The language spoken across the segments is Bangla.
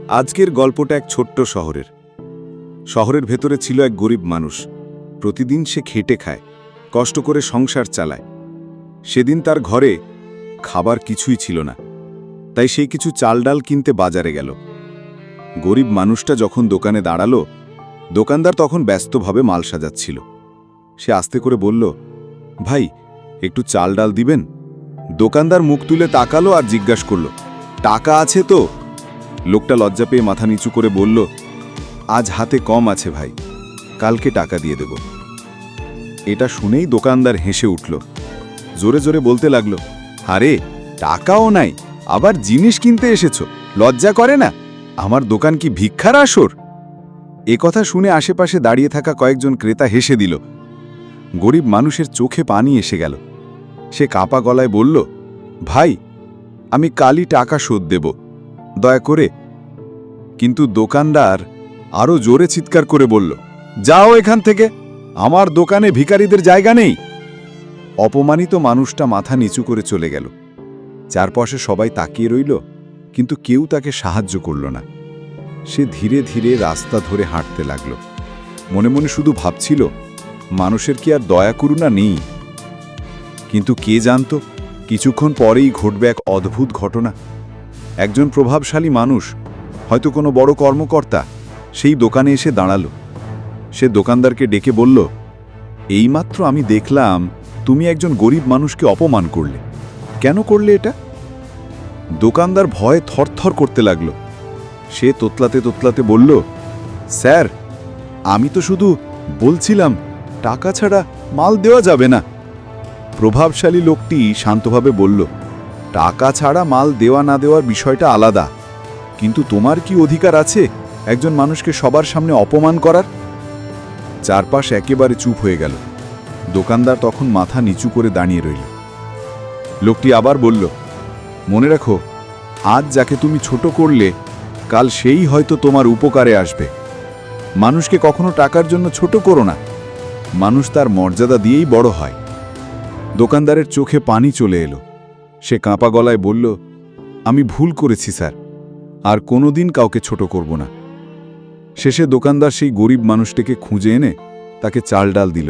আজকের গল্পটা এক ছোট্ট শহরের। শহরের ভেতরে ছিল এক গরিব মানুষ। প্রতিদিন সে খেটে খায়, কষ্ট করে সংসার চালায়। সেদিন তার ঘরে খাবার কিছুই ছিল না, তাই সে কিছু চাল ডাল কিনতে বাজারে গেল। গরিব মানুষটা যখন দোকানে দাঁড়ালো, দোকানদার তখন ব্যস্তভাবে মাল সাজাচ্ছিল। সে আস্তে করে বলল, ভাই, একটু চাল ডাল দিবেন? দোকানদার মুখ তুলে তাকালো আর জিজ্ঞাসা করল, টাকা আছে তো? লোকটা লজ্জা পেয়ে মাথা নিচু করে বলল, আজ হাতে কম আছে ভাই, কালকে টাকা দিয়ে দেব। এটা শুনেই দোকানদার হেসে উঠল, জোরে জোরে বলতে লাগলো, আরে টাকাও নাই, আবার জিনিস কিনতে এসেছো, লজ্জা করে না? আমার দোকান কি ভিক্ষার আসর? এ কথা শুনে আশেপাশে দাঁড়িয়ে থাকা কয়েকজন ক্রেতা হেসে দিল। গরিব মানুষের চোখে পানি এসে গেল। সে কাঁপা গলায় বলল, ভাই, আমি কালই টাকা শোধ দেব, দয়া করে। কিন্তু দোকানদার আরও জোরে চিৎকার করে বলল, যাও এখান থেকে, আমার দোকানে ভিখারিদের জায়গা নেই। অপমানিত মানুষটা মাথা নিচু করে চলে গেল। চারপাশে সবাই তাকিয়ে রইল, কিন্তু কেউ তাকে সাহায্য করল না। সে ধীরে ধীরে রাস্তা ধরে হাঁটতে লাগল। মনে মনে শুধু ভাবছিল, মানুষের কি আর দয়া করুণা নেই? কিন্তু কে জানত, কিছুক্ষণ পরেই ঘটবে এক অদ্ভুত ঘটনা। একজন প্রভাবশালী মানুষ, হয়তো কোনো বড় কর্মকর্তা, সেই দোকানে এসে দাঁড়ালো। সে দোকানদারকে ডেকে বলল, এইমাত্র আমি দেখলাম তুমি একজন গরিব মানুষকে অপমান করলে। কেন করলে এটা? দোকানদার ভয়ে থরথর করতে লাগলো। সে তোতলাতে তোতলাতে বলল, স্যার, আমি তো শুধু বলছিলাম টাকা ছাড়া মাল দেওয়া যাবে না। প্রভাবশালী লোকটি শান্তভাবে বলল, টাকা ছাড়া মাল দেওয়া না দেওয়ার বিষয়টা আলাদা, কিন্তু তোমার কি অধিকার আছে একজন মানুষকে সবার সামনে অপমান করার? চারপাশ একেবারে চুপ হয়ে গেল। দোকানদার তখন মাথা নিচু করে দাঁড়িয়ে রইল। লোকটি আবার বলল, মনে রাখো, আজ যাকে তুমি ছোট করলে, কাল সেই হয়তো তোমার উপকারে আসবে। মানুষকে কখনো টাকার জন্য ছোট করো না, মানুষ তার মর্যাদা দিয়েই বড় হয়। দোকানদারের চোখে পানি চলে এলো। সে কাঁপা গলায় বলল, আমি ভুল করেছি স্যার, আর কোনোদিন কাউকে ছোট করব না। শেষে দোকানদার সেই গরিব মানুষটিকে খুঁজে এনে তাকে চাল ডাল দিল।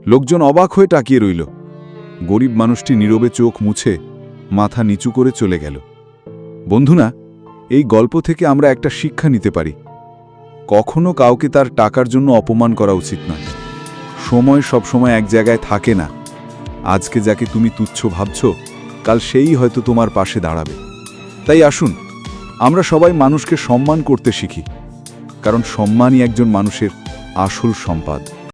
লোকজন অবাক হয়ে তাকিয়ে রইল। গরিব মানুষটি নীরবে চোখ মুছে মাথা নিচু করে চলে গেল। বন্ধুরা, এই গল্প থেকে আমরা একটা শিক্ষা নিতে পারি। কখনো কাউকে তার টাকার জন্য অপমান করা উচিত নয়। সময় সবসময় এক জায়গায় থাকে না। আজকে যাকে তুমি তুচ্ছ ভাবছ, কাল সেই হয়তো তোমার পাশে দাঁড়াবে। তাই আসুন, আমরা সবাই মানুষকে সম্মান করতে শিখি, কারণ সম্মানই একজন মানুষের আসল সম্পদ।